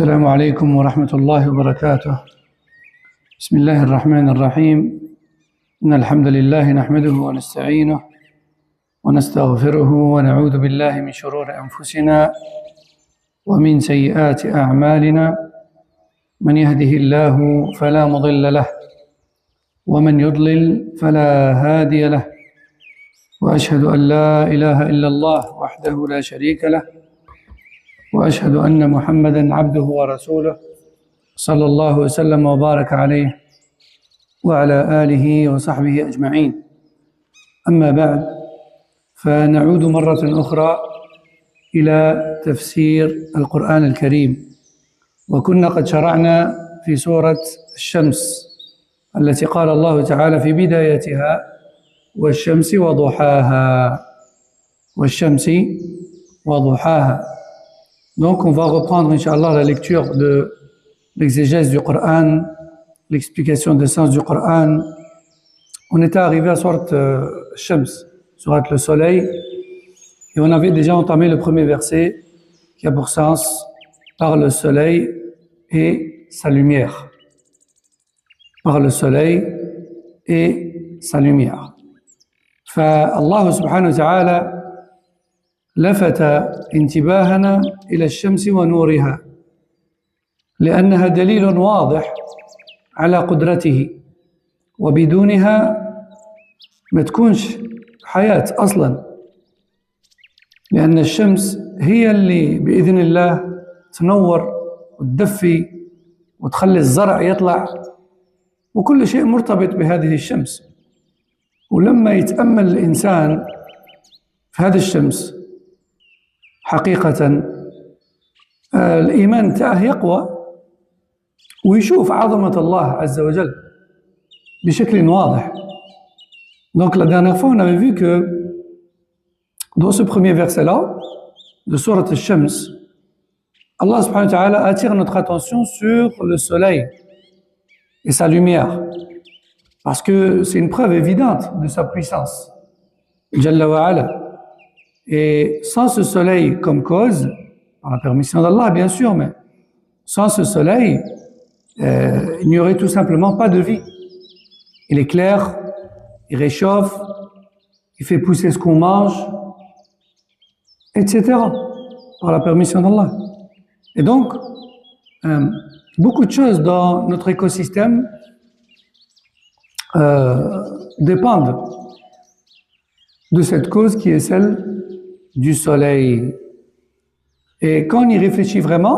السلام عليكم ورحمة الله وبركاته. بسم الله الرحمن الرحيم. إن الحمد لله نحمده ونستعينه ونستغفره ونعوذ بالله من شرور أنفسنا ومن سيئات أعمالنا. من يهده الله فلا مضل له ومن يضلل فلا هادي له، وأشهد أن لا إله إلا الله وحده لا شريك له، وأشهد أن محمدًا عبده ورسوله صلى الله وسلم وبارك عليه وعلى آله وصحبه أجمعين. أما بعد، فنعود مرة أخرى إلى تفسير القرآن الكريم، وكنا قد شرعنا في سورة الشمس التي قال الله تعالى في بدايتها: والشمس وضحاها، والشمس وضحاها. Donc on va reprendre, Inch'Allah, la lecture de l'exégèse du Coran, l'explication des sens du Coran. On était arrivé à Surat Shams, Surat le soleil, et on avait déjà entamé le premier verset qui a pour sens par le soleil et sa lumière. Par le soleil et sa lumière. فالله سبحانه وتعالى لفت انتباهنا إلى الشمس ونورها لأنها دليل واضح على قدرته، وبدونها ما تكونش حياة أصلا، لأن الشمس هي اللي بإذن الله تنور وتدفي وتخلي الزرع يطلع، وكل شيء مرتبط بهذه الشمس. ولما يتأمل الإنسان في هذه الشمس حقيقة الإيمان تاعه يقوى ويشوف عظمة الله عز وجل بشكل واضح. Donc la dernière fois on avait vu que dans ce premier verset-là de Surat al-Shams, Allah subhanahu wa ta'ala attire notre attention sur le soleil et sa lumière, parce que c'est une preuve évidente de sa puissance, Jalla wa ala. Et sans ce soleil comme cause, par la permission d'Allah bien sûr, mais sans ce soleil, il n'y aurait tout simplement pas de vie. Il éclaire, il réchauffe, il fait pousser ce qu'on mange, etc. par la permission d'Allah. Et donc, beaucoup de choses dans notre écosystème dépendent de cette cause qui est celle du soleil. Et quand on y réfléchit vraiment,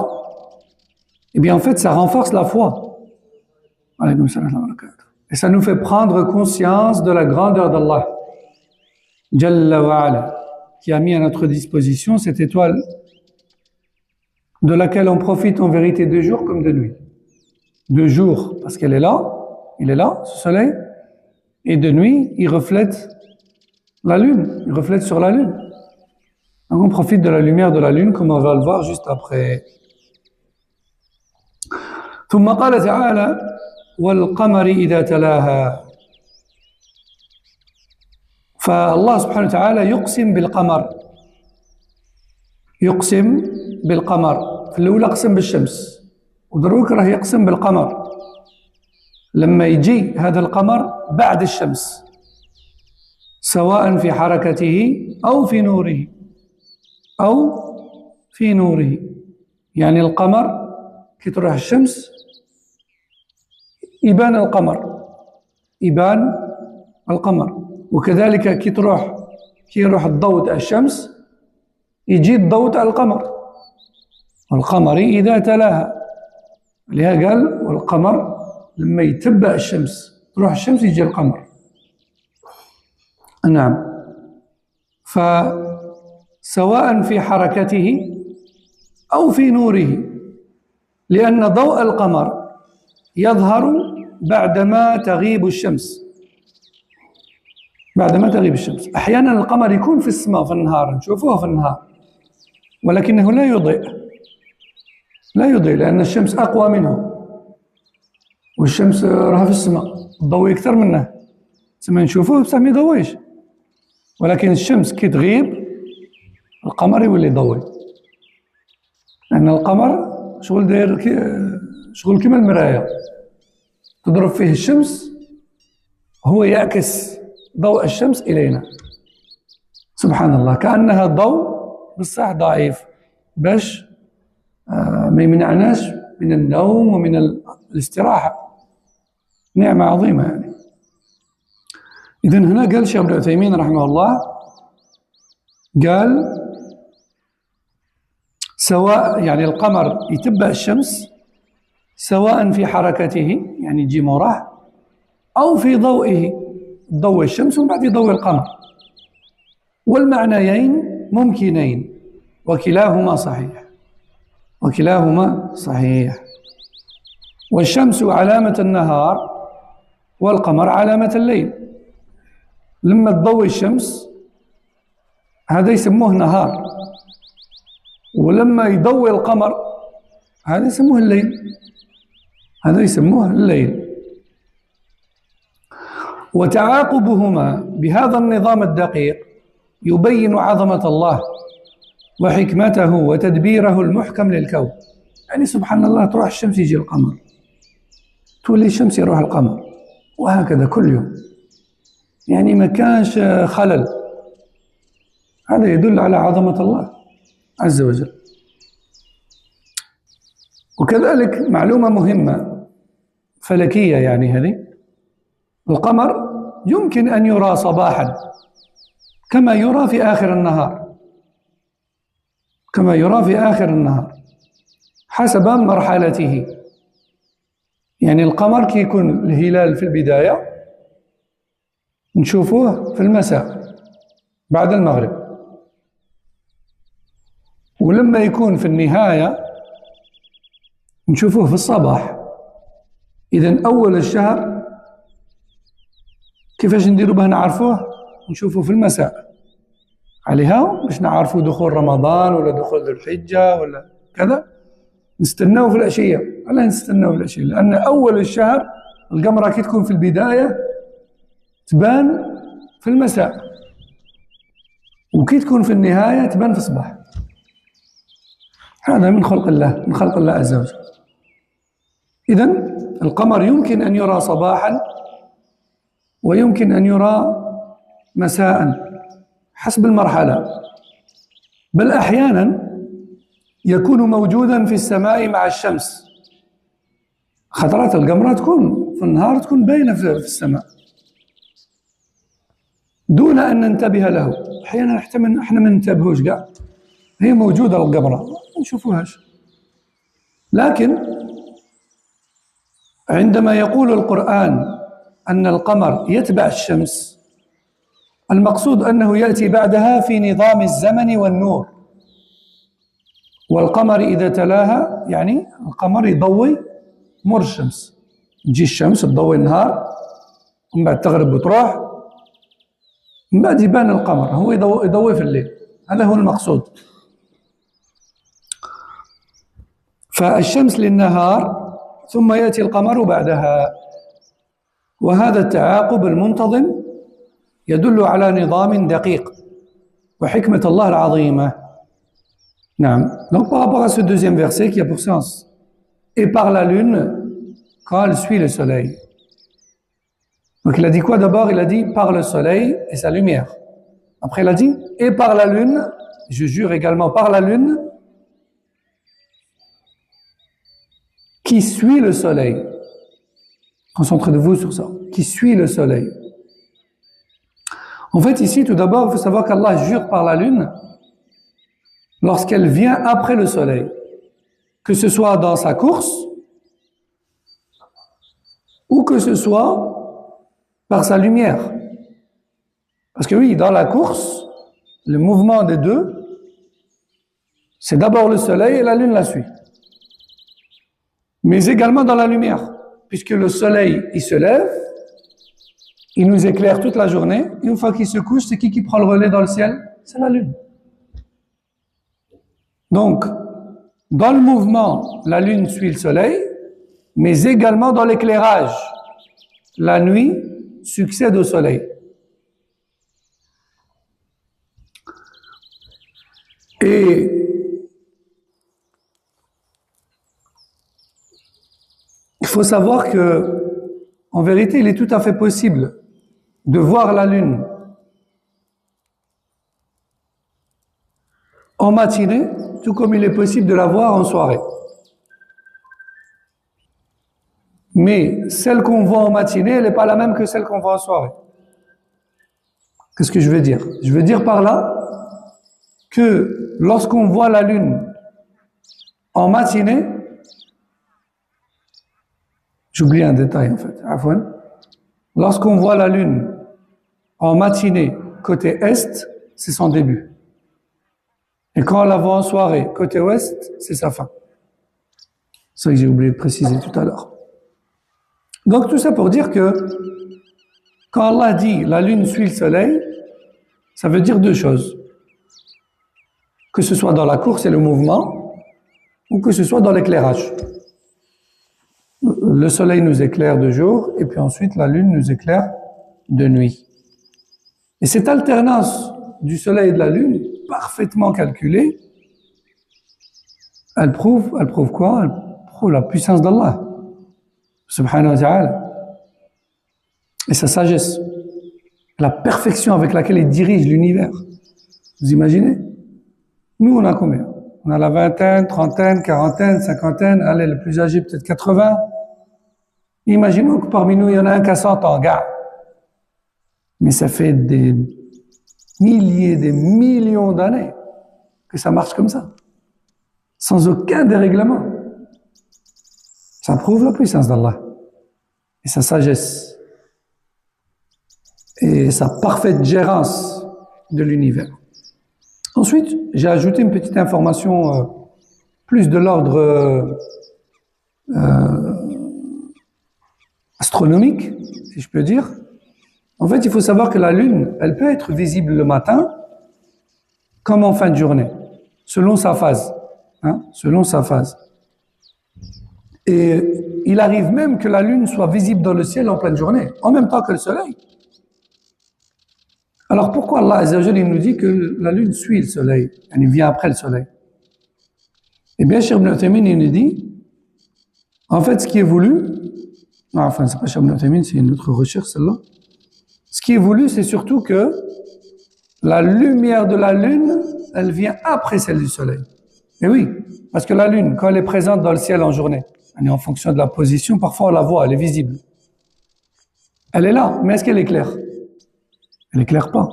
eh bien en fait ça renforce la foi. Et ça nous fait prendre conscience de la grandeur d'Allah Jalla wa ala, qui a mis à notre disposition cette étoile de laquelle on profite en vérité de jour comme de nuit. De jour parce qu'elle est là, il est là, ce soleil, et de nuit il reflète la lune, il reflète sur la lune. Donc on profite de la lumière de la lune comme on va le voir juste après. ثم قال تعالى: والقمر إذا تلاها. فالله سبحانه وتعالى يقسم بالقمر، يقسم بالقمر. في الأولى قسم بالشمس، ودروك راه يقسم بالقمر لما يجي هذا القمر بعد الشمس، سواء في حركته أو في نوره، أو في نوره. يعني القمر كي تروح الشمس يبان القمر، يبان القمر، وكذلك كي يروح الضوء تاع الشمس يجي الضوء تاع القمر. والقمر إذا تلاها، لهذا قال والقمر لما يتبع الشمس، تروح الشمس يجي القمر. نعم. فسواء في حركته أو في نوره، لأن ضوء القمر يظهر بعدما تغيب الشمس. بعدما تغيب الشمس. أحيانا القمر يكون في السماء في النهار، نشوفوه في النهار، ولكنه لا يضيء لأن الشمس أقوى منه، والشمس راها في السماء، الضوء أكثر منه، تسمى نشوفوه بصح ما يضويش. ولكن الشمس كي تغيب القمر يولي يضوي، لأن القمر شغل داير شغل كما المراية، تضرب فيه الشمس هو يعكس ضوء الشمس إلينا. سبحان الله، كأنها ضوء بصح ضعيف باش ما يمنعناش من النوم ومن الاستراحة. نعمة عظيمة يعني. إذن هنا قال الشيخ ابن عثيمين رحمه الله، قال سواء يعني القمر يتبع الشمس سواء في حركته يعني يجي موراه، أو في ضوئه، ضوء الشمس ومن بعد ضوء القمر، والمعنيين ممكنين وكلاهما صحيح، وكلاهما صحيح. والشمس علامة النهار والقمر علامة الليل. لما تضوي الشمس هذا يسموه نهار، ولما يضوي القمر هذا يسموه الليل، هذا يسموه الليل. وتعاقبهما بهذا النظام الدقيق يبين عظمة الله وحكمته وتدبيره المحكم للكون. يعني سبحان الله، تروح الشمس يجي القمر، تولي الشمس يروح القمر، وهكذا كل يوم، يعني ما كانش خلل. هذا يدل على عظمة الله عز وجل. وكذلك معلومة مهمة فلكية يعني هذه، القمر يمكن أن يرى صباحا كما يرى في آخر النهار، كما يرى في آخر النهار حسب مرحلته. يعني القمر كي يكون الهلال في البداية نشوفوه في المساء بعد المغرب، ولما يكون في النهاية نشوفوه في الصباح. إذن أول الشهر كيفاش نديروا به نعرفوه؟ نشوفوه في المساء، عليها باش نعرفوا دخول رمضان ولا دخول ذو الحجة ولا كذا نستناو في العشية. علاش نستناو في العشية؟ لأن أول الشهر القمرة كي تكون في البداية تبان في المساء، وكي تكون في النهاية تبان في الصباح. هذا من خلق الله، من خلق الله عز وجل. إذن القمر يمكن أن يرى صباحا ويمكن أن يرى مساء حسب المرحلة، بل أحيانا يكون موجودا في السماء مع الشمس. خطرات القمرة تكون في النهار تكون باينة في السماء دون أن ننتبه له. أحيانا احنا ما ننتبهوش كاع، هي موجودة القمرة ما نشوفوهاش. لكن عندما يقول القرآن أن القمر يتبع الشمس، المقصود أنه يأتي بعدها في نظام الزمن والنور. والقمر إذا تلاها يعني القمر يضوي مر الشمس، تجي الشمس تضوي النهار ومن بعد تغرب وتروح، من بعد يبان القمر هو يضوي في الليل. هذا هو المقصود. فالشمس للنهار ثم يأتي القمر بعدها، وهذا التعاقب المنتظم يدل على نظام دقيق وحكمة الله العظيمة. نعم. Donc par rapport à ce deuxième verset qui a pour sens et par la lune quand elle suit le soleil. Donc il a dit quoi d'abord? Il a dit par le soleil et sa lumière. Après il a dit et par la lune, je jure également par la lune qui suit le soleil. Concentrez-vous sur ça. Qui suit le soleil. En fait, ici, tout d'abord, il faut savoir qu'Allah jure par la lune lorsqu'elle vient après le soleil, que ce soit dans sa course ou que ce soit par sa lumière. Parce que oui, dans la course, le mouvement des deux, c'est d'abord le soleil et la lune la suit. Mais également dans la lumière, puisque le soleil, il se lève, il nous éclaire toute la journée. Une fois qu'il se couche, c'est qui prend le relais dans le ciel? C'est la lune. Donc, dans le mouvement, la lune suit le soleil, mais également dans l'éclairage, la nuit succède au soleil. Et faut savoir que, en vérité, il est tout à fait possible de voir la Lune en matinée, tout comme il est possible de la voir en soirée. Mais celle qu'on voit en matinée, elle n'est pas la même que celle qu'on voit en soirée. Qu'est-ce que je veux dire? Je veux dire par là que lorsqu'on voit la Lune en matinée, j'oublie un détail en fait, Afwan. Lorsqu'on voit la Lune en matinée côté Est, c'est son début. Et quand on la voit en soirée côté Ouest, c'est sa fin. C'est ça que j'ai oublié de préciser tout à l'heure. Donc tout ça pour dire que quand Allah dit la Lune suit le Soleil, ça veut dire deux choses. Que ce soit dans la course et le mouvement, ou que ce soit dans l'éclairage. Le Soleil nous éclaire de jour, et puis ensuite la Lune nous éclaire de nuit. Et cette alternance du Soleil et de la Lune, parfaitement calculée, elle prouve quoi? Elle prouve la puissance d'Allah, subhanahu wa ta'ala, et sa sagesse, la perfection avec laquelle il dirige l'univers. Vous imaginez? Nous, on a combien? On a la vingtaine, trentaine, quarantaine, cinquantaine, allez, le plus âgé peut-être 80. Imaginons que parmi nous, il y en a un qui a 100 ans, gars. Mais ça fait des milliers, des millions d'années que ça marche comme ça, sans aucun dérèglement. Ça prouve la puissance d'Allah et sa sagesse et sa parfaite gérance de l'univers. Ensuite, j'ai ajouté une petite information plus de l'ordre astronomique, si je peux dire. En fait, il faut savoir que la Lune, elle peut être visible le matin comme en fin de journée, selon sa phase. Selon sa phase. Et il arrive même que la Lune soit visible dans le ciel en pleine journée, en même temps que le Soleil. Alors pourquoi Allah Azza wa Jalla il nous dit que la Lune suit le Soleil, elle vient après le Soleil? Eh bien, Cheikh Ibn Uthaymin, il nous dit, en fait, ce qui est voulu, enfin, c'est pas Cheikh Ibn Uthaymin, c'est une autre recherche, celle-là. Ce qui est voulu, c'est surtout que la lumière de la Lune, elle vient après celle du Soleil. Et oui, parce que la Lune, quand elle est présente dans le ciel en journée, elle est en fonction de la position, parfois on la voit, elle est visible. Elle est là, mais est-ce qu'elle éclaire? Elle n'éclaire pas.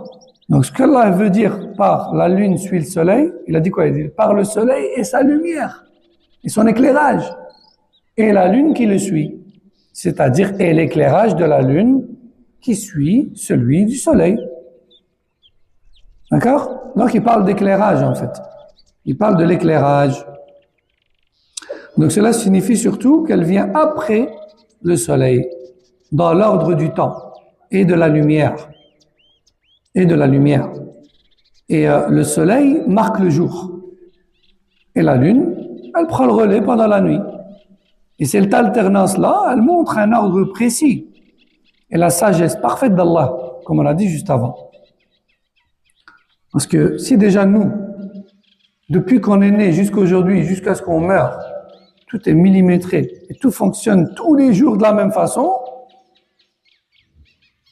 Donc ce qu'Allah veut dire par la Lune suit le Soleil, il a dit quoi? Il dit par le Soleil et sa lumière, et son éclairage, et la Lune qui le suit. C'est-à-dire, et l'éclairage de la Lune qui suit celui du Soleil. D'accord? Donc il parle d'éclairage en fait. Il parle de l'éclairage. Donc cela signifie surtout qu'elle vient après le Soleil, dans l'ordre du temps et de la lumière. Et de la lumière. Et le Soleil marque le jour. Et la Lune, elle prend le relais pendant la nuit. Et cette alternance-là, elle montre un ordre précis. Et la sagesse parfaite d'Allah, comme on a dit juste avant. Parce que si déjà nous, depuis qu'on est né jusqu'à aujourd'hui, jusqu'à ce qu'on meurt, tout est millimétré et tout fonctionne tous les jours de la même façon,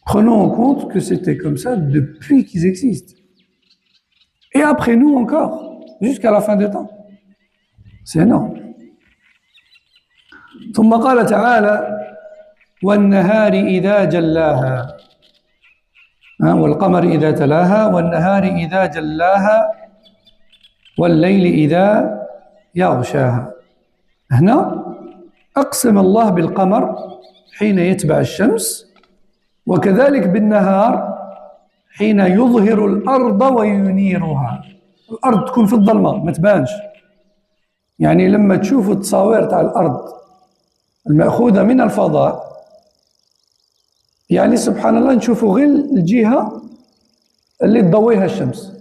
prenons en compte que c'était comme ça depuis qu'ils existent. Et après nous encore, jusqu'à la fin des temps. C'est énorme. ثم قال تعالى والنهار إذا جلاها والقمر إذا تلاها والنهار إذا جلاها والليل إذا يغشاها. هنا أقسم الله بالقمر حين يتبع الشمس وكذلك بالنهار حين يظهر الأرض وينيرها. الأرض تكون في الظلمة ما تبانش. يعني لما تشوفوا التصاوير تاع الأرض المأخوذة من الفضاء يعني سبحان الله نشوفوا غير الجهة اللي تضويها الشمس،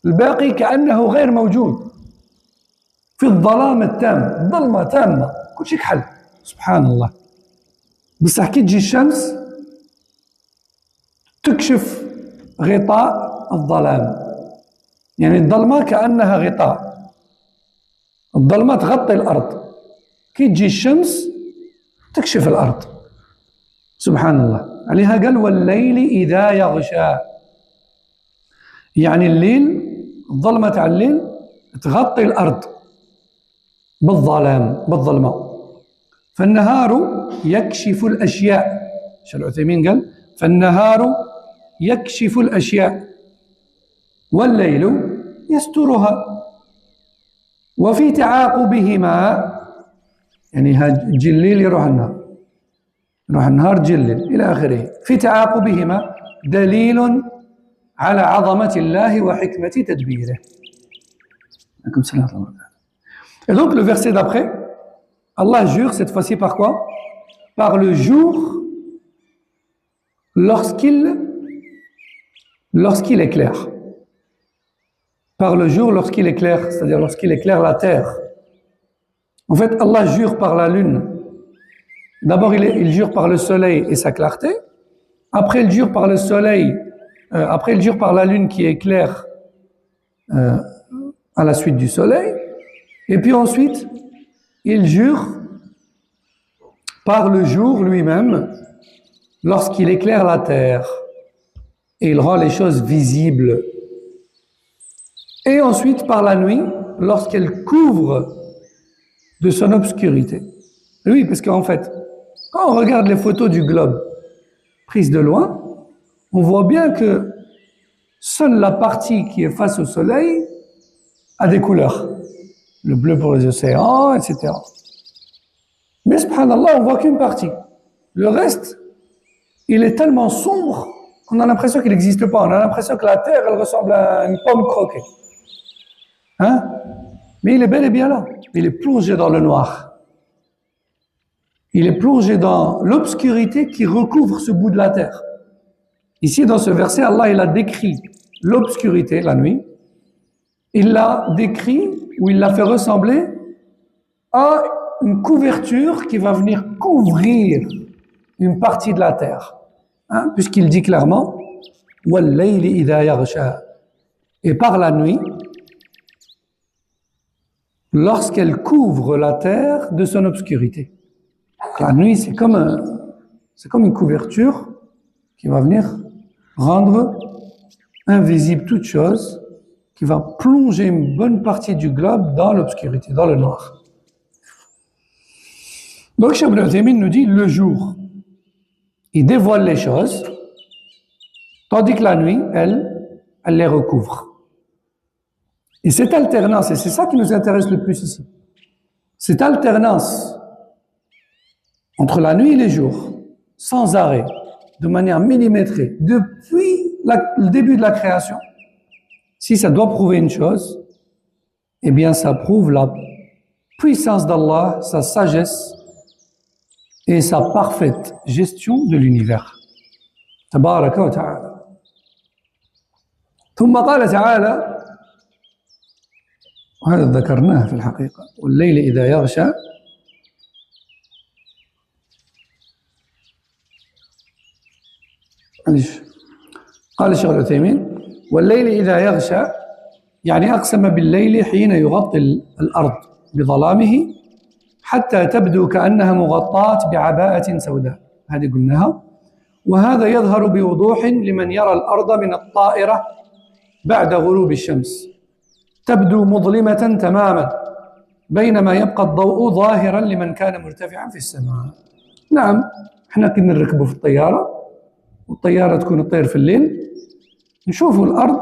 الباقي كأنه غير موجود في الظلام التام، ظلمة تامة كل شيء كحل سبحان الله. بصح كي تجي الشمس تكشف غطاء الظلام، يعني الظلمة كأنها غطاء، الظلمة تغطي الأرض. كي تجي الشمس تكشف الأرض. سبحان الله. عليها قال والليل إذا يغشى، يعني الليل، الظلمة تاع الليل تغطي الأرض بالظلمة. فالنهار يكشف الأشياء. الشيخ العثيمين قال فالنهار يكشف الأشياء والليل يسترها. وفي تعاقبهما، يعني تجي الليل يروح النهار، يروح النهار تجي الليل إلى آخره، في تعاقبهما دليل على عظمة الله وحكمة تدبيره. عليكم السلام ورحمة الله. Et donc le verset d'après, Allah jure cette fois-ci par quoi? Par le jour lorsqu'il éclaire. Par le jour lorsqu'il éclaire, c'est-à-dire lorsqu'il éclaire la terre. En fait, Allah jure par la lune. D'abord, il jure par le soleil et sa clarté. Après, il jure par le soleil. Après, il jure par la lune qui éclaire à la suite du soleil. Et puis ensuite, il jure par le jour lui-même lorsqu'il éclaire la terre et il rend les choses visibles. Et ensuite par la nuit lorsqu'elle couvre de son obscurité. Oui, parce qu'en fait, quand on regarde les photos du globe prises de loin, on voit bien que seule la partie qui est face au soleil a des couleurs. Le bleu pour les océans, etc. Mais subhanallah, on voit qu'une partie. Le reste, il est tellement sombre qu'on a l'impression qu'il n'existe pas. On a l'impression que la terre, elle ressemble à une pomme croquée. Hein? Mais il est bel et bien là. Il est plongé dans le noir. Il est plongé dans l'obscurité qui recouvre ce bout de la terre. Ici, dans ce verset, Allah, il a décrit l'obscurité, la nuit. Il l'a décrit, ou il l'a fait ressembler à une couverture qui va venir couvrir une partie de la terre. Hein? Puisqu'il dit clairement وَاللَّيْلِ إِذَا يَغْشَى. Et par la nuit, lorsqu'elle couvre la terre de son obscurité. La nuit, c'est comme une couverture qui va venir rendre invisible toute chose, qui va plonger une bonne partie du globe dans l'obscurité, dans le noir. Donc, Cheikh Ibn Uthaymin nous dit le jour, il dévoile les choses, tandis que la nuit, elle les recouvre. Et cette alternance, et c'est ça qui nous intéresse le plus ici, cette alternance entre la nuit et les jours, sans arrêt, de manière millimétrée, depuis le début de la création, si ça doit prouver une chose, eh bien ça prouve la puissance d'Allah, sa sagesse et sa parfaite gestion de l'univers. Tabaraka wa ta'ala. ثم قال تعالى، وهذا ذكرناه في الحقيقة، والليل إذا يغشى. قال الشيخ العثيمين والليل إذا يغشى يعني أقسم بالليل حين يغطي الأرض بظلامه حتى تبدو كأنها مغطاة بعباءة سوداء. هذه قلناها. وهذا يظهر بوضوح لمن يرى الأرض من الطائرة بعد غروب الشمس، تبدو مظلمة تماما بينما يبقى الضوء ظاهرا لمن كان مرتفعا في السماء. نعم، احنا كنا نركبوا في الطيارة والطيارة تكون تطير في الليل، نشوفوا الأرض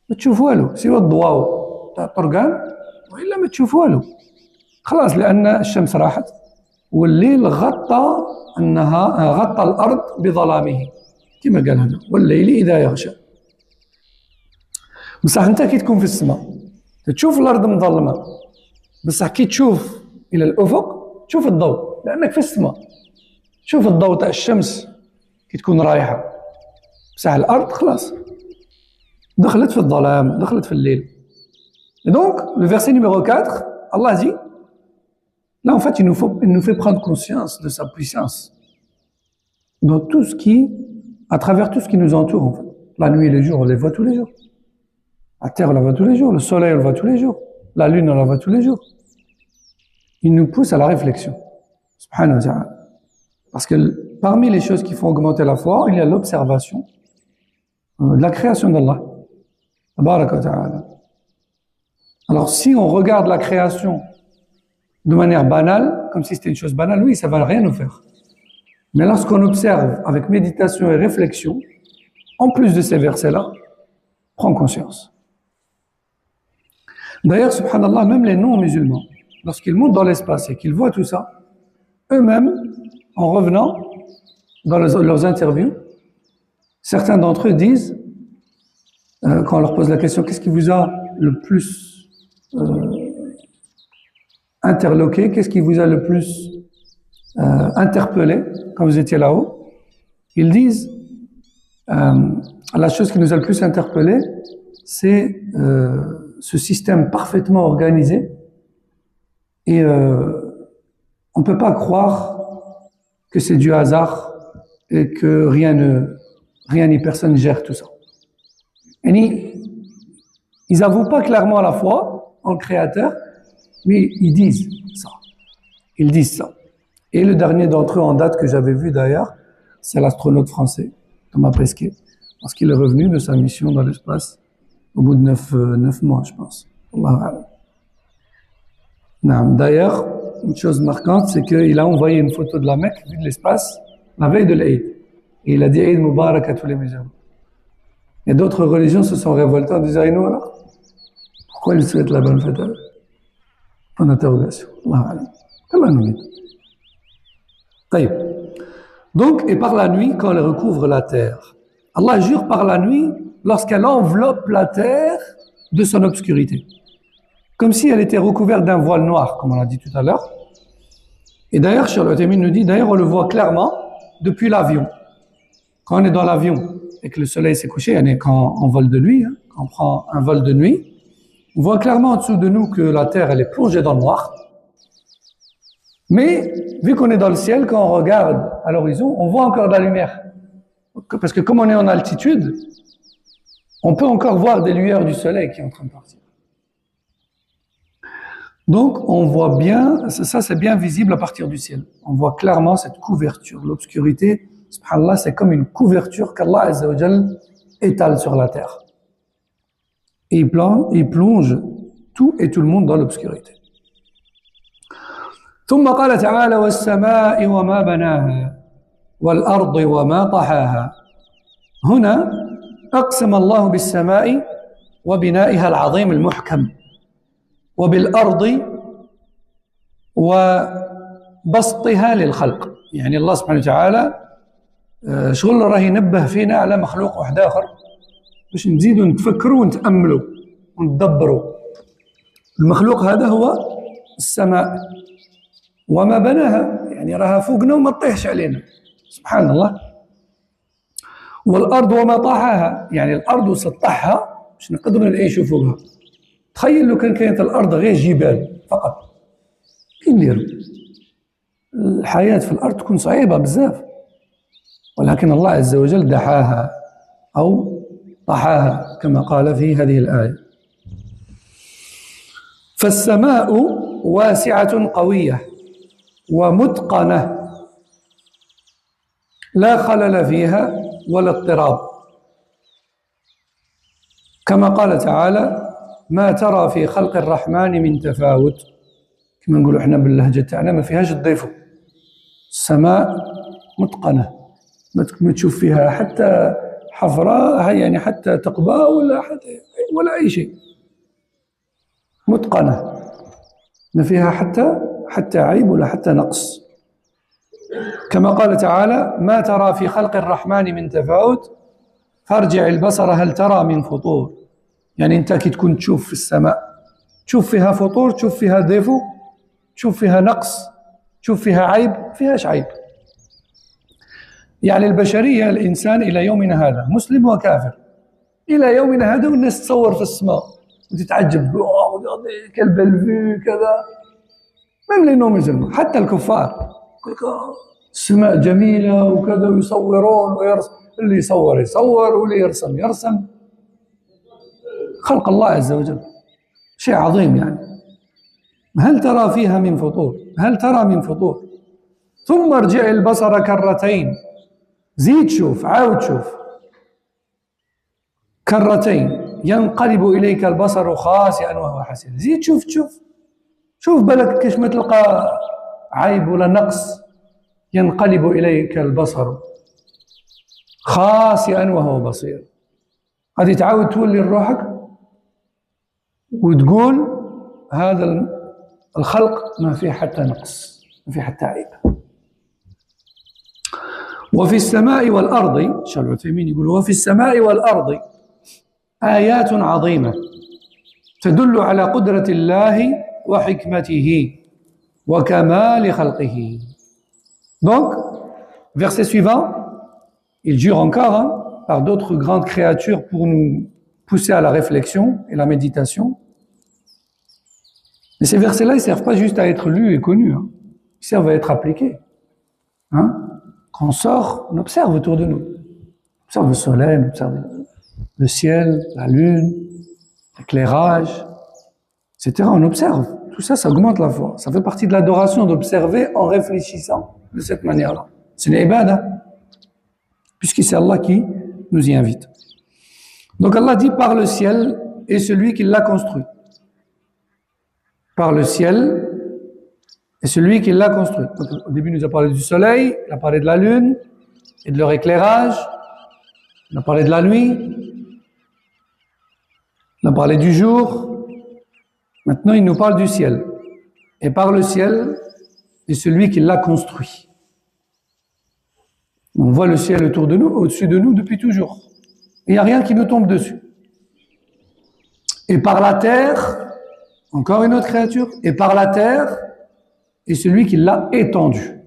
ما تشوف والو سوى الضواو تاع الطرقان، وإلا ما تشوف والو خلاص، لأن الشمس راحت والليل غطى الأرض بظلامه كما قال هنا والليل إذا يغشى. بصح انت كي تكون في السماء تشوف الأرض مظلمة، بصح كي تشوف إلى الأفق تشوف الضوء لأنك في السماء، تشوف الضوء تاع الشمس كي تكون رايحة، بصح الأرض خلاص دخلت في الظلام، دخلت في الليل. Et donc, le verset numéro 4, Allah dit, là en fait il nous fait prendre conscience de sa puissance dans tout ce qui, à travers tout ce qui nous entoure en fait. La nuit et les jours, on les voit tous les jours. La terre, on la voit tous les jours. Le soleil, on le voit tous les jours. La lune, on la voit tous les jours. Il nous pousse à la réflexion. Subhanahu wa ta'ala. Parce que parmi les choses qui font augmenter la foi, il y a l'observation de la création d'Allah. Tabaraka wa ta'ala. Alors, si on regarde la création de manière banale, comme si c'était une chose banale, oui, ça ne va rien nous faire. Mais lorsqu'on observe avec méditation et réflexion, en plus de ces versets-là, prend conscience. D'ailleurs, subhanallah, même les non-musulmans, lorsqu'ils montent dans l'espace et qu'ils voient tout ça, eux-mêmes, en revenant dans leurs interviews, certains d'entre eux disent, quand on leur pose la question, qu'est-ce qui vous a le plus interloqué, qu'est-ce qui vous a le plus interpellé quand vous étiez là-haut? Ils disent, la chose qui nous a le plus interpellé, c'est ce système parfaitement organisé et on ne peut pas croire que c'est du hasard et que rien ni personne gère tout ça. Et ils n'avouent pas clairement la foi en le Créateur, mais ils disent ça. Ils disent ça. Et le dernier d'entre eux en date que j'avais vu d'ailleurs, c'est l'astronaute français, Thomas Pesquet, parce qu'il est revenu de sa mission dans l'espace au bout de 9 mois, je pense. D'ailleurs, une chose marquante, c'est qu'il a envoyé une photo de la Mecque, vue de l'espace, la veille de l'Aïd. Et il a dit Aïd Mubarak à tous les musulmans. Et d'autres religions se sont révoltées en disant et nous alors, pourquoi ils souhaitent la bonne fête à eux? Point d'interrogation. Allah nous guide. Donc, et par la nuit, quand elle recouvre la terre. Allah jure par la nuit lorsqu'elle enveloppe la terre de son obscurité. Comme si elle était recouverte d'un voile noir, comme on l'a dit tout à l'heure. Et d'ailleurs, Cheikh Al-Uthaymin nous dit, d'ailleurs, on le voit clairement depuis l'avion. Quand on est dans l'avion et que le soleil s'est couché, quand on vole de nuit, quand on prend un vol de nuit, on voit clairement en dessous de nous que la terre, elle est plongée dans le noir. Mais, vu qu'on est dans le ciel, quand on regarde à l'horizon, on voit encore de la lumière. Parce que comme on est en altitude, on peut encore voir des lueurs du soleil qui est en train de partir. Donc, on voit bien, ça c'est bien visible à partir du ciel. On voit clairement cette couverture. L'obscurité, subhanallah, c'est comme une couverture qu'Allah Azza wa Jal étale sur la terre. Et il plonge tout et tout le monde dans l'obscurité. ثم قال تعالى والسماء وما بناها والأرض وما طحاها هنا أقسم الله بالسماء وبنائها العظيم المحكم وبالأرض وبسطها للخلق يعني الله سبحانه وتعالى شغل راه ينبه فينا على مخلوق واحد آخر باش نزيدوا نتفكروا ونتأملوا ونتدبروا المخلوق هذا هو السماء وما بناها يعني راها فوقنا وما تطيحش علينا سبحان الله والأرض وما طاحاها يعني الأرض وسطحها باش نقدروا نعيشوا فوقها تخيل لو كانت الأرض غير جبال فقط كي نديروا الحياة في الأرض تكون صعيبة بزاف ولكن الله عز وجل دحاها أو طحاها كما قال في هذه الآية فالسماء واسعة قوية ومتقنة لا خلل فيها ولا اضطراب كما قال تعالى ما ترى في خلق الرحمن من تفاوت كما نقولوا احنا باللهجة تاعنا ما فيهاش تضيفوا السماء متقنة ما تشوف فيها حتى حفرة يعني حتى تقبى ولا أي شيء متقنة ما فيها حتى عيب ولا حتى نقص كما قال تعالى ما ترى في خلق الرحمن من تفاوت فارجع البصر هل ترى من فطور يعني انت كي تكون تشوف في السماء تشوف فيها فطور تشوف فيها ديفو تشوف فيها نقص تشوف فيها عيب فيهاش عيب يعني البشرية الإنسان إلى يومنا هذا مسلم وكافر إلى يومنا هذا والناس تصور في السماء وتتعجب quelle belle vue كذا même les non-musulmans حتى الكفار السماء جميلة وكذا ويصورون ويرسم اللي يصور واللي يرسم خلق الله عز وجل شيء عظيم يعني هل ترى فيها من فطور هل ترى من فطور ثم ارجع البصر كرتين زيد شوف عاود شوف كرتين ينقلب إليك البصر خاسئا وهو حسير زيد شوف بالك كيش ما تلقى عيب ولا نقص ينقلب إليك البصر خاسئا وهو بصير غادي تعاود تولي لروحك وتقول هذا الخلق ما فيه حتى نقص ما فيه حتى عيب. وفي السماء والأرض شيخ العثيمين يقول وفي السماء والأرض آيات عظيمة تدل على قدرة الله وحكمته وكمال خلقه. Donc, verset suivant, il jure encore par d'autres grandes créatures pour nous pousser à la réflexion et la méditation. Mais ces versets-là, ils ne servent pas juste à être lus et connus, hein. Ils servent à être appliqués. Hein? Quand on sort, on observe autour de nous. On observe le soleil, on observe le ciel, la lune, l'éclairage, etc. On observe. Tout ça, ça augmente la foi. Ça fait partie de l'adoration d'observer en réfléchissant de cette manière-là. C'est une ibadah, puisque c'est Allah qui nous y invite. Donc Allah dit par le ciel et celui qui l'a construit. Par le ciel et celui qui l'a construit. Donc, au début, il nous a parlé du soleil, il a parlé de la lune et de leur éclairage, il a parlé de la nuit, il a parlé du jour. Maintenant, il nous parle du ciel. Et par le ciel et celui qui l'a construit. On voit le ciel autour de nous, au-dessus de nous depuis toujours. Il n'y a rien qui nous tombe dessus. Et par la terre, encore une autre créature, et par la terre, et celui qui l'a étendu.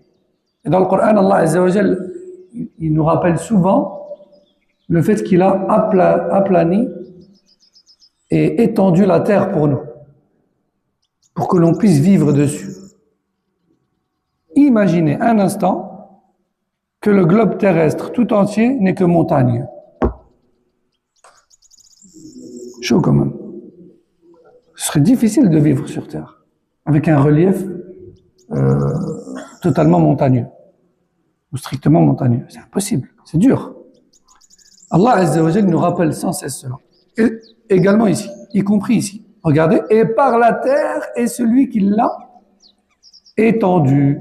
Et dans le Coran, Allah Azza wa Jal, il nous rappelle souvent le fait qu'il a aplani et étendu la terre pour nous, pour que l'on puisse vivre dessus. Imaginez un instant que le globe terrestre tout entier n'est que montagne. Chaud quand même. Ce serait difficile de vivre sur Terre avec un relief totalement montagneux ou strictement montagneux. C'est impossible, c'est dur. Allah Azza wa Jalla nous rappelle sans cesse cela. Et également ici, y compris ici. Regardez, et par la terre est celui qui l'a étendu.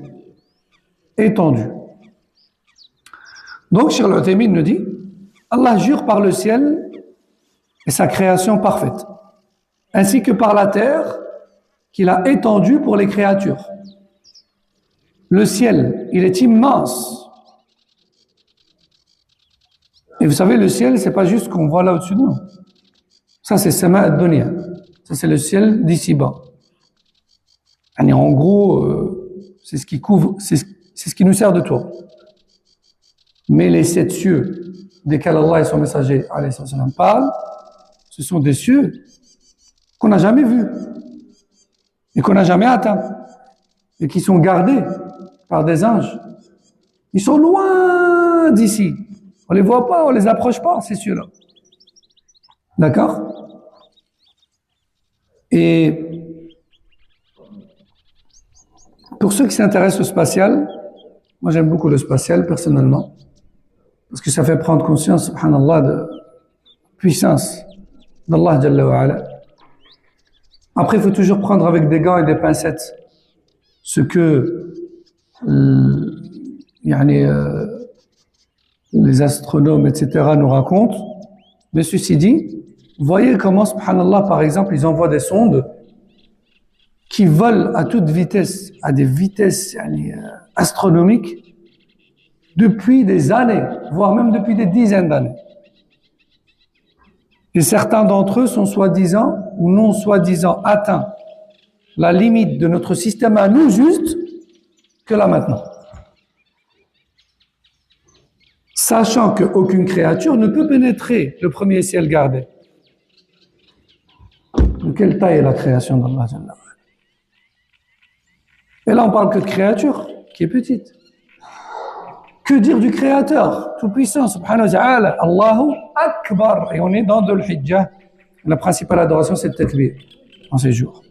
Étendu. Donc, Cheikh Al-Uthaymin nous dit, Allah jure par le ciel et sa création parfaite, ainsi que par la terre qu'il a étendue pour les créatures. Le ciel, il est immense. Et vous savez, le ciel, c'est pas juste ce qu'on voit là au-dessus de nous. Ça, c'est Sama ad-Dunya. Ça, c'est le ciel d'ici-bas. En gros, c'est ce qui couvre, c'est ce qui nous sert de toit. Mais les 7 cieux desquels Allah et son messager parlent, ce sont des cieux qu'on n'a jamais vus et qu'on n'a jamais atteints et qui sont gardés par des anges. Ils sont loin d'ici. On les voit pas, on les approche pas, ces cieux-là. D'accord? Et pour ceux qui s'intéressent au spatial, moi j'aime beaucoup le spatial personnellement, parce que ça fait prendre conscience, subhanallah, de puissance d'Allah Jalla wa Ala. Après, il faut toujours prendre avec des gants et des pincettes ce que les astronomes, etc., nous racontent. Mais ceci dit, voyez comment, subhanallah, par exemple, ils envoient des sondes qui volent à toute vitesse, à des vitesses astronomiques, depuis des années, voire même depuis des dizaines d'années. Et certains d'entre eux sont soi-disant ou non soi-disant atteints la limite de notre système à nous juste que là maintenant. Sachant qu'aucune créature ne peut pénétrer le premier ciel gardé. De quelle taille est la création d'Allah? Et là on parle que de créature qui est petite. Que dire du Créateur tout-puissant, subhanahu wa ta'ala, Allahu Akbar. Et on est dans Dhul Hijjah. La principale adoration, c'est le takbir en ces jours.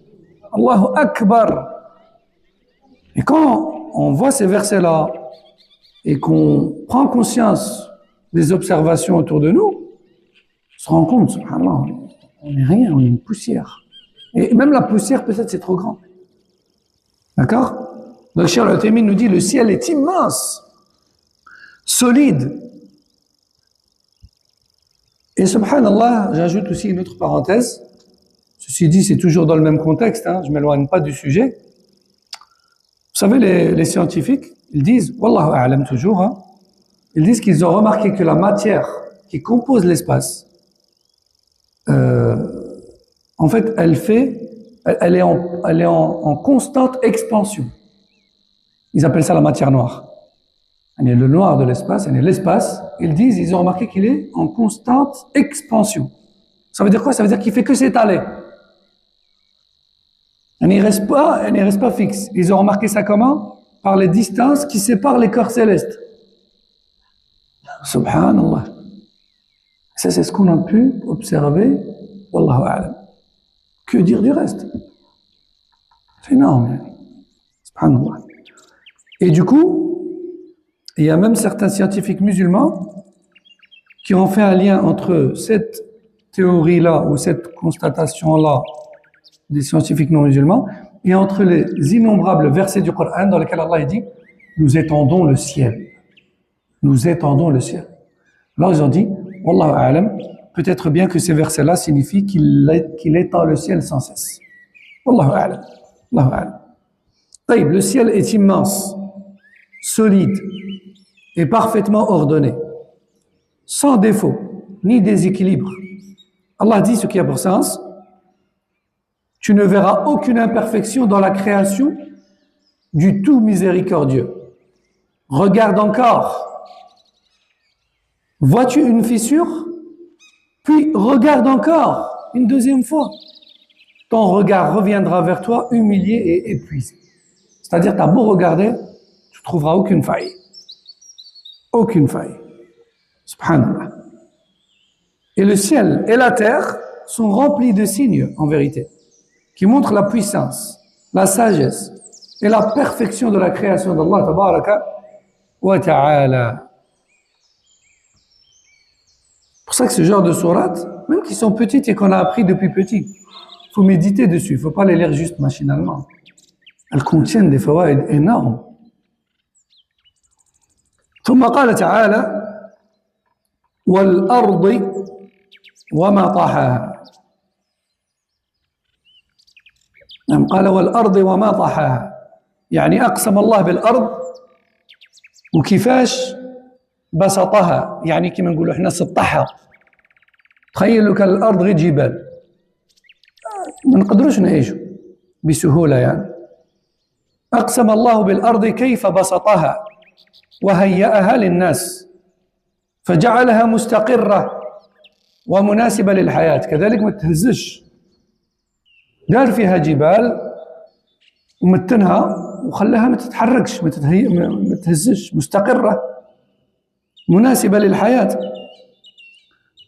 Allahu Akbar. Et quand on voit ces versets-là et qu'on prend conscience des observations autour de nous, on se rend compte, subhanallah, on n'est rien, on est une poussière. Et même la poussière, peut-être, c'est trop grand. D'accord? Donc, Cheikh Al-Uthaymin nous dit, le ciel est immense, solide. Et subhanallah, j'ajoute aussi une autre parenthèse. Ceci dit, c'est toujours dans le même contexte, je ne m'éloigne pas du sujet. Vous savez, les scientifiques, ils disent, Wallahu a'lam toujours, ils disent qu'ils ont remarqué que la matière qui compose l'espace, en fait, elle est en constante expansion. Ils appellent ça la matière noire. Le noir de l'espace, l'espace, ils ont remarqué qu'il est en constante expansion. Ça veut dire quoi? Ça veut dire qu'il fait que s'étaler. Elle ne reste pas fixe. Ils ont remarqué ça comment? Par les distances qui séparent les corps célestes. Subhanallah. Ça, c'est ce qu'on a pu observer. Wallahu a'lam. Que dire du reste? C'est énorme. Subhanallah. Et du coup, il y a même certains scientifiques musulmans qui ont fait un lien entre cette théorie-là ou cette constatation-là des scientifiques non musulmans et entre les innombrables versets du Coran dans lesquels Allah dit « Nous étendons le ciel ». Nous étendons le ciel. Alors ils ont dit « Wallahu a'lam », peut-être bien que ces versets-là signifient qu'il étend le ciel sans cesse. Wallahu a'lam. Wallahu a'lam. Taïb, le ciel est immense, solide et parfaitement ordonné, sans défaut ni déséquilibre. Allah dit ce qui a pour sens: tu ne verras aucune imperfection dans la création du tout miséricordieux. Regarde encore. Vois-tu une fissure? Puis regarde encore une deuxième fois. Ton regard reviendra vers toi humilié et épuisé. C'est-à-dire, tu as beau regarder, tu ne trouveras aucune faille. Aucune faille. Subhanallah. Et le ciel et la terre sont remplis de signes, en vérité, qui montrent la puissance, la sagesse et la perfection de la création d'Allah tabaraka wa ta'ala. C'est pour ça que ce genre de sourates, même qui sont petites et qu'on a appris depuis petit, il faut méditer dessus, il ne faut pas les lire juste machinalement. Elles contiennent des fawaïd énormes. ثم قال تعالى والأرض وما طحاها. قال والأرض وما طحاها، يعني أقسم الله بالأرض وكيفاش بسطها، يعني كما نقولوا احنا سطحها. تخيلوا كان الأرض غير جبال، ما نقدروش نعيشوا بسهولة يعني. أقسم الله بالأرض كيف بسطها وهيأها للناس فجعلها مستقرة ومناسبة للحياة، كذلك ما تهزش، دار فيها جبال ومتنها وخلاها ما تتحركش، ما تهزش، مستقرة مناسبة للحياة.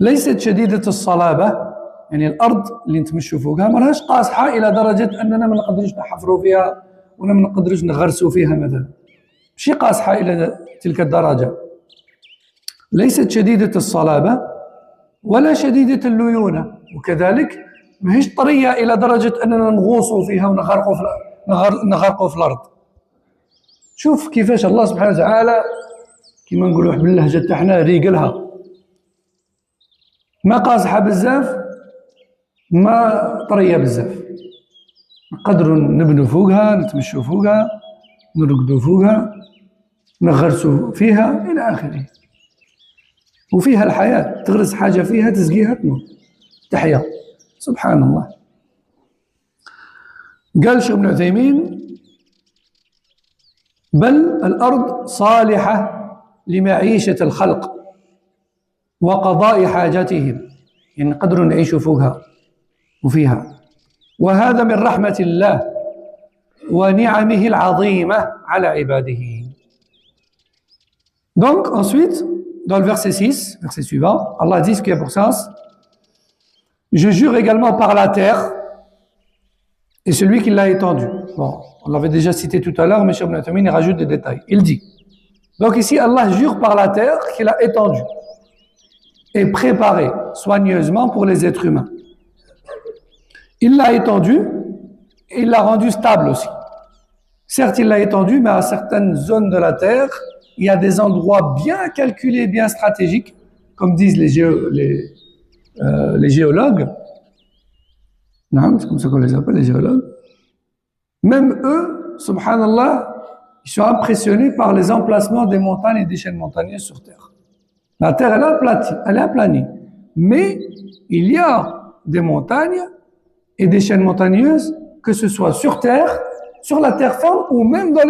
ليست شديدة الصلابة، يعني الأرض اللي نتمشوا فوقها ما راهاش قاصحة إلى درجة أننا ما نقدروش نحفروا فيها ولا ما نقدروش نغرسوا فيها مثلا، ماشي قاصحة إلى تلك الدرجة. ليست شديدة الصلابة ولا شديدة الليونة، وكذلك ماهيش طرية إلى درجة أننا نغوصوا فيها ونغرقوا في الأرض. شوف كيفاش الله سبحانه وتعالى كما نقولوا باللهجة تاعنا ريقلها، ما قاصحة بزاف ما طرية بزاف، نقدروا نبنوا فوقها، نتمشوا فوقها، نرقدوا فوقها، نغرسوا فيها إلى آخره. وفيها الحياة، تغرس حاجة فيها تسقيها تموت تحيا. سبحان الله. قال الشيخ ابن عثيمين بل الأرض صالحة لمعيشة الخلق وقضاء حاجاتهم، يعني نقدروا نعيشوا فوقها وفيها، وهذا من رحمة الله ونعمه العظيمة على عباده. Donc ensuite, dans le verset 6, verset suivant, Allah dit ce qui a pour sens: je jure également par la terre et celui qui l'a étendu. Bon, on l'avait déjà cité tout à l'heure, mais Cheikh Ibn Uthaymin rajoute des détails. Il dit, donc ici, Allah jure par la terre qu'il a étendue et préparée soigneusement pour les êtres humains. Il l'a étendue et il l'a rendue stable aussi. Certes, il l'a étendue, mais à certaines zones de la terre, il y a des endroits bien calculés, bien stratégiques, comme disent les géologues. Non, c'est comme ça qu'on les appelle, les géologues. Même eux, subhanallah, ils sont impressionnés par les emplacements des montagnes et des chaînes montagneuses sur Terre. La Terre, elle est aplanie. Mais il y a des montagnes et des chaînes montagneuses, que ce soit sur Terre, sur la terre ferme ou même dans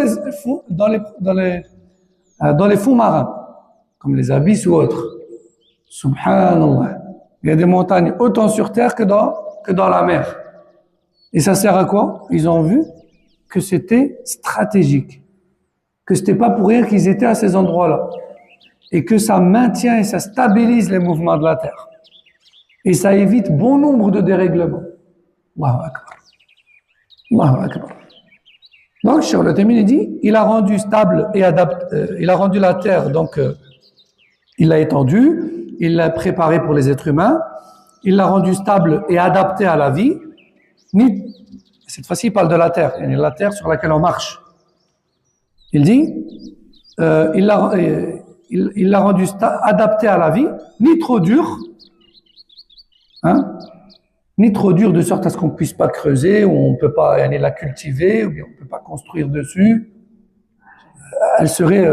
les fonds marins, comme les abysses ou autres. Subhanallah. Il y a des montagnes autant sur terre que dans la mer. Et ça sert à quoi? Ils ont vu que c'était stratégique, que c'était pas pour rien qu'ils étaient à ces endroits-là, et que ça maintient et ça stabilise les mouvements de la terre. Et ça évite bon nombre de dérèglements. Allahu Akbar. Allahu Akbar. Donc, Cheikh Ibn dit, il a rendu stable et il a rendu la terre, donc il l'a étendue, il l'a préparée pour les êtres humains, il l'a rendue stable et adaptée à la vie. Cette fois-ci, il parle de la terre, la terre sur laquelle on marche. Il dit, il l'a rendue adaptée à la vie, ni trop dure, ni trop dur de sorte à ce qu'on ne puisse pas creuser, ou on ne peut pas la cultiver, ou bien on ne peut pas construire dessus. Elle serait,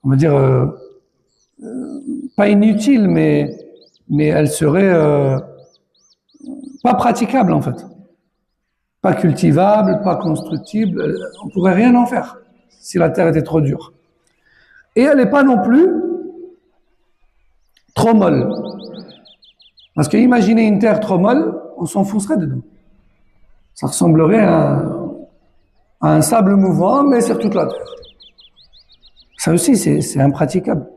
on va dire, pas inutile, mais elle serait pas praticable en fait. Pas cultivable, pas constructible, on ne pourrait rien en faire si la terre était trop dure. Et elle n'est pas non plus trop molle. Parce que imaginez une terre trop molle, on s'enfoncerait dedans. Ça ressemblerait à un sable mouvant, mais sur toute la terre. Ça aussi, c'est impraticable.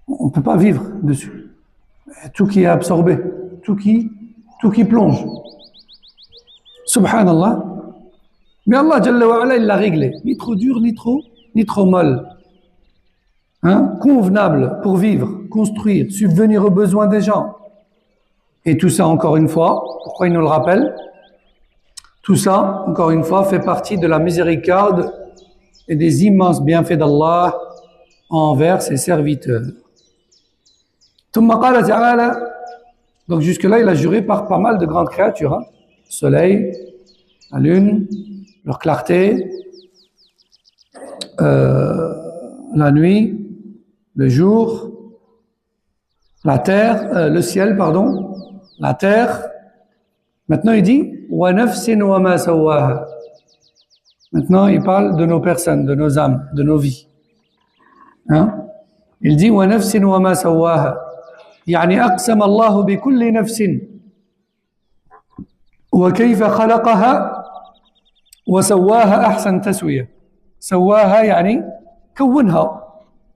On ne peut pas vivre dessus. Tout qui est absorbé, tout qui plonge. Subhanallah. Mais Allah, Jalla wa Ala, il l'a réglé. Ni trop dur, ni trop molle. Convenable pour vivre, construire, subvenir aux besoins des gens. Et tout ça, encore une fois, pourquoi il nous le rappelle? Tout ça, encore une fois, fait partie de la miséricorde et des immenses bienfaits d'Allah envers ses serviteurs. Donc jusque-là, il a juré par pas mal de grandes créatures. Le soleil, la lune, leur clarté, la nuit, le jour, la terre, le ciel, pardon. La terre. Maintenant, il dit wa nafsin wa ma sawaha. Maintenant, il parle de nos personnes, de nos âmes, de nos vies. Il dit wa nafsin wa ma sawaha. يعني أقسم الله بكل نفس وكيف خلقها وسواها أحسن تسوية. سواها يعني كونها.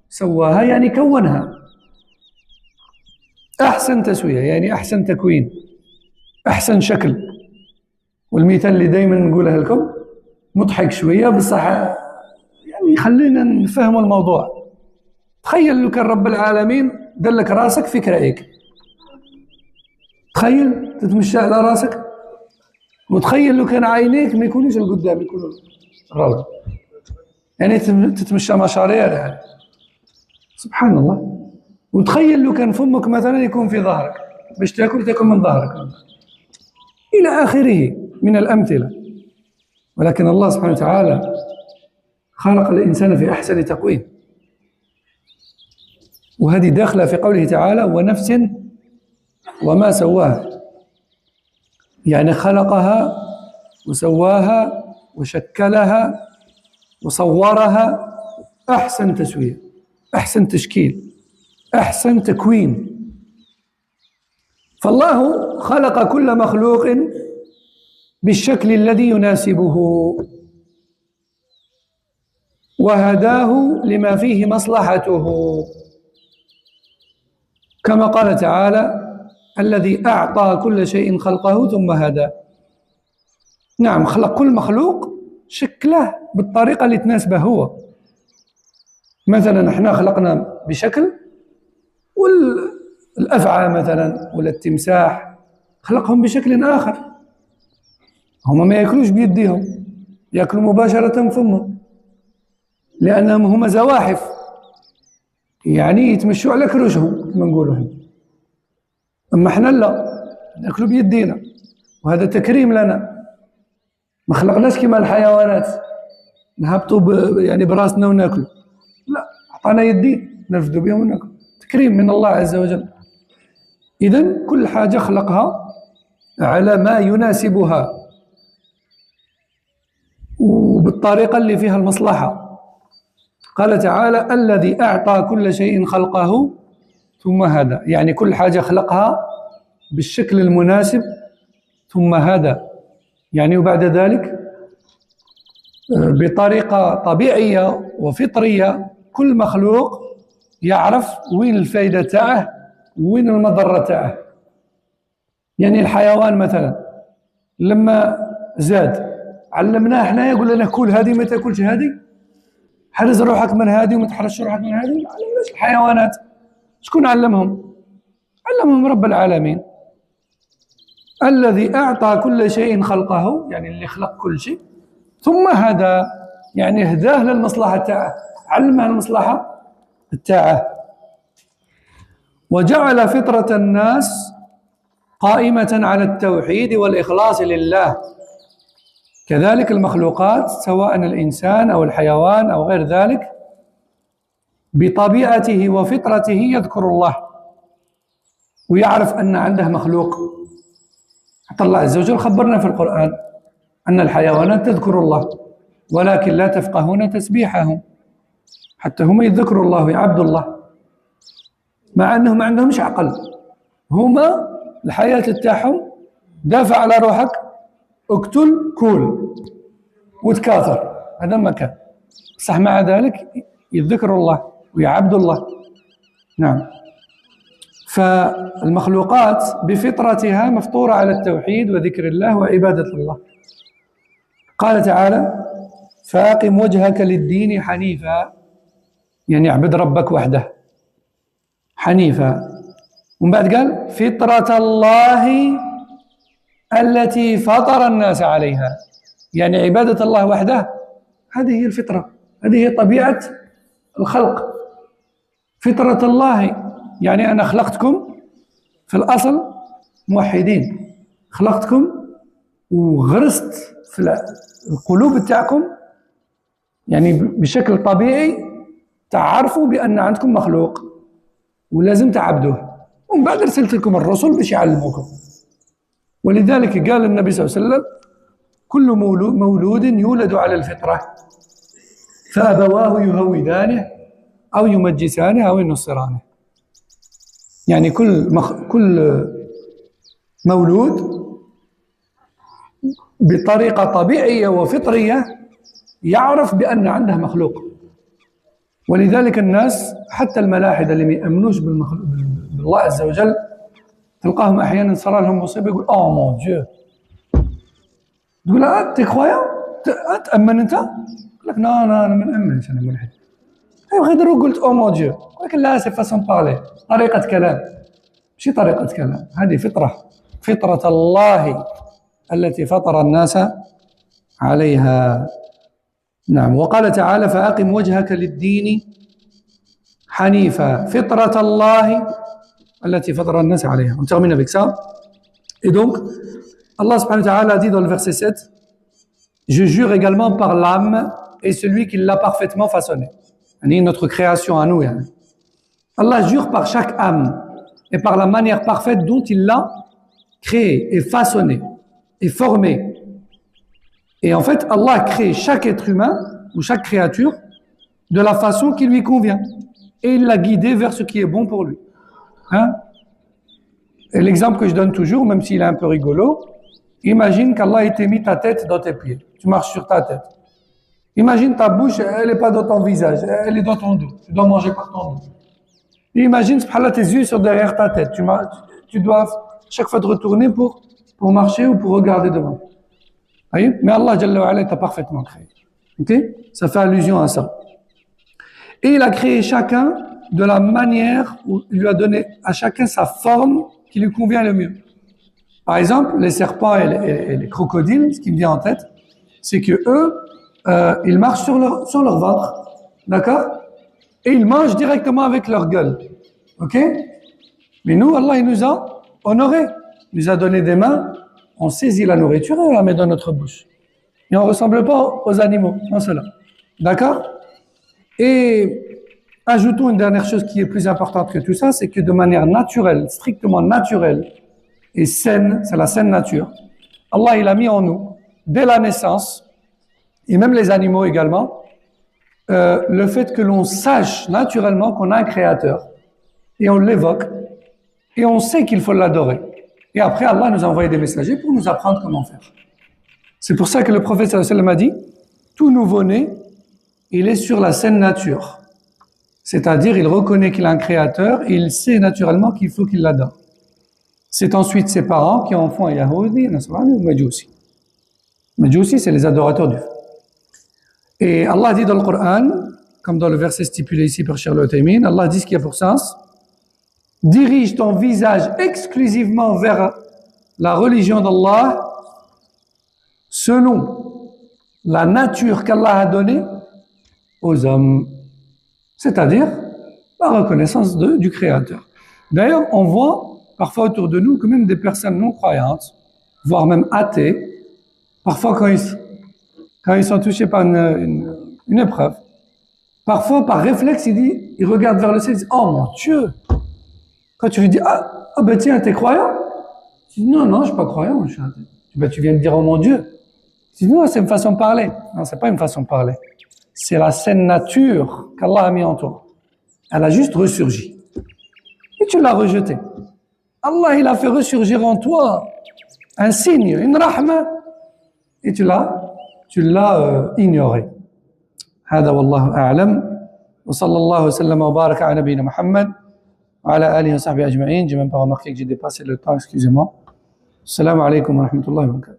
سواها يعني كونها. أحسن تسوية يعني أحسن تكوين، أحسن شكل. والمثال اللي دايما نقولها لكم مضحك شوية بصح يعني خلينا نفهم الموضوع. تخيل لو كان رب العالمين دل لك راسك في كرائك. تخيل تتمشى على راسك، وتخيل لو كان عينيك ما يكونوش القدام، يكونوا الروض. يعني تتمشى مشاريع يعني. سبحان الله. وتخيل لو كان فمك مثلا يكون في ظهرك باش تاكل من ظهرك الى اخره من الامثله. ولكن الله سبحانه وتعالى خلق الانسان في احسن تقويم، وهذه داخله في قوله تعالى ونفس وما سواها، يعني خلقها وسواها وشكلها وصورها احسن تسويه، احسن تشكيل، أحسن تكوين. فالله خلق كل مخلوق بالشكل الذي يناسبه وهداه لما فيه مصلحته، كما قال تعالى الذي أعطى كل شيء خلقه ثم هدى. نعم، خلق كل مخلوق شكله بالطريقة اللي تناسبه هو. مثلا احنا خلقنا بشكل، والأفعى مثلا ولا التمساح خلقهم بشكل آخر. هم ما يأكلوش بيديهم، يأكلوا مباشرة من فمهم، لأنهم هم زواحف، يعني يتمشوا على كروشهم كما نقولوا احنا. أما احنا لا، نأكلوا بيدينا، وهذا تكريم لنا. ما خلقناش كما الحيوانات نهبطوا يعني براسنا وناكلوا، لا، أعطانا يدين نرفدوا بهم وناكلوا، تكريم من الله عز وجل. إذن كل حاجة خلقها على ما يناسبها وبالطريقة اللي فيها المصلحة. قال تعالى: الذي أعطى كل شيء خلقه ثم هدى، يعني كل حاجة خلقها بالشكل المناسب ثم هدى، يعني وبعد ذلك بطريقة طبيعية وفطرية كل مخلوق يعرف وين الفائدة تاعه وين المضرة تاعه. يعني الحيوان مثلا لما زاد علمناه احنا، يقول لنا كل هذه ما تاكلش هذه، حرز روحك من هذه وما تحرزش روحك من هذه. ما علمناش الحيوانات، شكون علمهم؟ علمهم رب العالمين. الذي أعطى كل شيء خلقه، يعني اللي خلق كل شيء، ثم هدى، يعني هداه للمصلحة تاعه، علمه المصلحة تاعه. وجعل فطرة الناس قائمة على التوحيد والإخلاص لله. كذلك المخلوقات سواء الإنسان أو الحيوان أو غير ذلك بطبيعته وفطرته يذكر الله ويعرف أن عنده مخلوق. حتى الله عز وجل خبرنا في القرآن أن الحيوانات تذكر الله ولكن لا تفقهون تسبيحهم. حتى هم يذكروا الله ويعبدوا الله مع أنهم ما عندهمش عقل. هما الحياة تاعهم دافع على روحك، اقتل كل وتكاثر، هذا ما كان صح. مع ذلك يذكروا الله ويعبدوا الله. نعم، فالمخلوقات بفطرتها مفطورة على التوحيد وذكر الله وعبادة الله. قال تعالى: فأقم وجهك للدين حنيفا، يعني اعبد ربك وحده حنيفا. ومن بعد قال: فطرة الله التي فطر الناس عليها، يعني عبادة الله وحده، هذه هي الفطرة، هذه هي طبيعة الخلق. فطرة الله يعني أنا خلقتكم في الأصل موحدين، خلقتكم وغرست في القلوب تاعكم يعني بشكل طبيعي تعرفوا بأن عندكم مخلوق ولازم تعبدوه، ومن بعد أرسلت لكم الرسل باش يعلموكم. ولذلك قال النبي صلى الله عليه وسلم: كل مولود يولد على الفطرة فأبواه يهودانه أو يمجسانه أو ينصرانه. يعني كل مولود بطريقة طبيعية وفطرية يعرف بأن عنده مخلوق. ولذلك الناس حتى الملاحدة اللي ما يأمنوش بالله عز وجل تلقاهم أحيانا صار لهم مصيبة يقول: أوه مون ديو. تقول: تي كخوايا تأمن أنت؟ يقول لك: لا ما نأمنش أنا ملحد. غير قلت أوه مون ديو، ولكن لا، سي فاسون بارلي، طريقة كلام، ماشي طريقة كلام، هذه فطرة، فطرة الله التي فطر الناس عليها. نعم. وقال تعالى: فأقم وجهك للدين حنيفا فطرة الله التي فطر الناس عليها. On termine avec ça. Et donc, Allah subhanahu wa ta'ala dit dans le verset 7: je jure également par l'âme et celui qui l'a parfaitement façonné. C'est notre création à nous. Allah jure par chaque âme et par la manière parfaite dont il l'a créé et façonné et formé. Et en fait, Allah crée chaque être humain ou chaque créature de la façon qui lui convient. Et il l'a guidé vers ce qui est bon pour lui. Et l'exemple que je donne toujours, même s'il est un peu rigolo, imagine qu'Allah ait mis ta tête dans tes pieds. Tu marches sur ta tête. Imagine ta bouche, elle n'est pas dans ton visage, elle est dans ton dos. Tu dois manger par ton dos. Et imagine, subhanallah, tes yeux sont derrière ta tête. Tu dois chaque fois te retourner pour marcher ou pour regarder devant. Oui, mais Allah Jalla wa Ala t'a parfaitement créé. Ok? Ça fait allusion à ça. Et il a créé chacun de la manière où il lui a donné à chacun sa forme qui lui convient le mieux. Par exemple, les serpents et les crocodiles, ce qui me vient en tête, c'est que eux, ils marchent sur leur ventre, d'accord? Et ils mangent directement avec leur gueule. Ok? Mais nous, Allah, il nous a honorés. Il nous a donné des mains, on saisit la nourriture et on la met dans notre bouche. Et on ne ressemble pas aux animaux, en cela. D'accord? Et ajoutons une dernière chose qui est plus importante que tout ça, c'est que de manière naturelle, strictement naturelle et saine, c'est la saine nature, Allah, il a mis en nous, dès la naissance, et même les animaux également, le fait que l'on sache naturellement qu'on a un créateur, et on l'évoque, et on sait qu'il faut l'adorer. Et après, Allah nous a envoyé des messagers pour nous apprendre comment faire. C'est pour ça que le prophète sallallahu alayhi wa sallam a dit, tout nouveau-né, il est sur la saine nature. C'est-à-dire, il reconnaît qu'il a un créateur, et il sait naturellement qu'il faut qu'il l'adore. C'est ensuite ses parents qui en font un Yahoudi, Nasrani ou Majousi. Majousi, c'est les adorateurs du feu. Et Allah dit dans le Coran, comme dans le verset stipulé ici par Cheikh Al-Uthaymin, Allah dit ce qui a pour sens, dirige ton visage exclusivement vers la religion d'Allah selon la nature qu'Allah a donnée aux hommes, c'est-à-dire la reconnaissance du Créateur. D'ailleurs, on voit parfois autour de nous que même des personnes non croyantes, voire même athées, parfois quand ils sont touchés par une épreuve, parfois par réflexe, ils regardent vers le ciel et disent « Oh mon Dieu !» Quand tu lui dis « Ah ben tiens, t'es croyant ?» Tu dis « Non, je suis pas croyant, je suis athée. » Ben tu viens de dire « Oh mon Dieu !» Tu dis « Non, c'est une façon de parler. » Non, c'est pas une façon de parler. C'est la saine nature qu'Allah a mis en toi. Elle a juste ressurgi. Et tu l'as rejetée. Allah, il a fait ressurgir en toi un signe, une rahma, et tu l'as ignoré. هذا والله أعلم وصلى الله وسلم وبارك على نبينا محمد وعلى آله وصحبه أجمعين. J'ai même pas remarqué que j'ai dépassé le temps, excusez-moi. Assalamu alaikum wa rahmatullahi wa barakatuh.